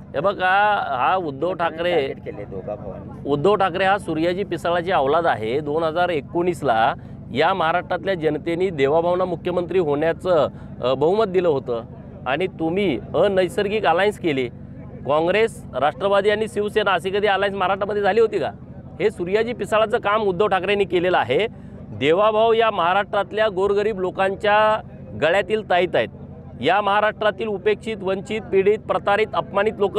हे बघा, हा उद्धव ठाकरे हा सूर्याजी पिसाळाची औलाद आहे। 2019ला या महाराष्ट्रातल्या जनतेने देवाभाऊंना मुख्यमंत्री होण्याचं बहुमत दिलं होतं आणि तुम्ही अनैसर्गिक अलायन्स केली। काँग्रेस, राष्ट्रवादी आणि शिवसेना अशी कधी अलायन्स महाराष्ट्रामध्ये झाली होती का? हे सूर्याजी पिसाळाचं काम उद्धव ठाकरेंनी केलेलं आहे। देवाभाऊ या महाराष्ट्रातल्या गोरगरीब लोकांच्या गळ्यातील ताईत आहेत। या महाराष्ट्रातील उपेक्षित, वंचित, पीडित, प्रतारित, अपमानित लोक,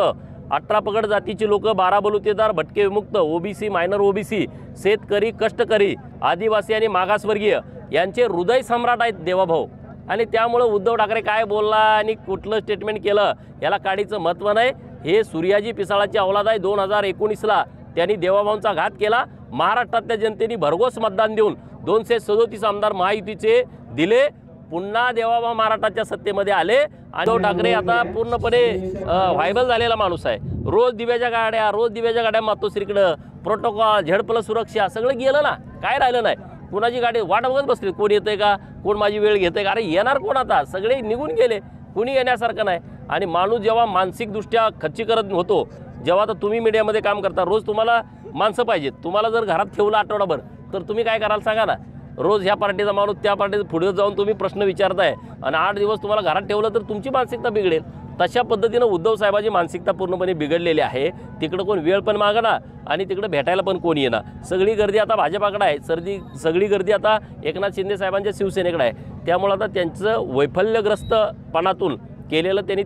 18 पगड जातीची लोक, 12 बलुतेदार, भटके विमुक्त, ओबीसी, मायनर ओबीसी, शेतकरी, कष्टकरी, आदिवासी आणि मागासवर्गीय यांचे हृदय सम्राट आहेत देवाभाऊ। आणि त्यामुळे उद्धव ठाकरे काय बोलला आणि कुठलं स्टेटमेंट केलं याला काडीचं महत्त्व नाही। हे सूर्याजी पिसाळाची औलाद आहे। 2019ला त्यांनी देवाभाऊंचा घात केला। महाराष्ट्रातल्या जनतेने भरघोस मतदान देऊन 237 आमदार महायुतीचे दिले। पुन्हा देवाभाऊ महाराष्ट्राच्या सत्तेमध्ये आले आणि उद्धव ठाकरे आता पूर्णपणे व्हायबल झालेला माणूस आहे। रोज दिव्याच्या गाड्या मातोश्रीकडं, प्रोटोकॉल, झेड+ सुरक्षा सगळं गेलं ना, काय राहिलं नाही। कुणाची गाडी वाट बघत बसली, कोण येतंय का, कोण माझी वेळ घेतंय का? अरे येणार कोण आता? सगळे निघून गेले, कुणी येण्यासारखं नाही। आणि माणूस जेव्हा मानसिकदृष्ट्या खच्चीकरण होतो, जेव्हा आता तुम्ही मीडियामध्ये काम करता, रोज तुम्हाला माणसं पाहिजेत। तुम्हाला जर घरात ठेवलं आठवडाभर तर तुम्ही काय कराल सांगा ना? रोज ह्या पार्टीचा माणूस त्या पार्टीचा पुढे जाऊन तुम्ही प्रश्न विचारताय आणि 8 दिवस तुम्हाला घरात ठेवलं तर तुमची मानसिकता बिघडेल। तशा पद्धतीनं उद्धव साहेबांची मानसिकता पूर्णपणे बिघडलेली आहे। तिकडं कोण वेळ पण मागणार आणि तिकडं भेटायला पण कोण येणार। सगळी गर्दी आता भाजपाकडे आहे, सगळी गर्दी आता एकनाथ शिंदे साहेबांच्या शिवसेनेकडे आहे। त्यामुळे आता त्यांचं वैफल्यग्रस्तपणातून केलेलं त्यांनी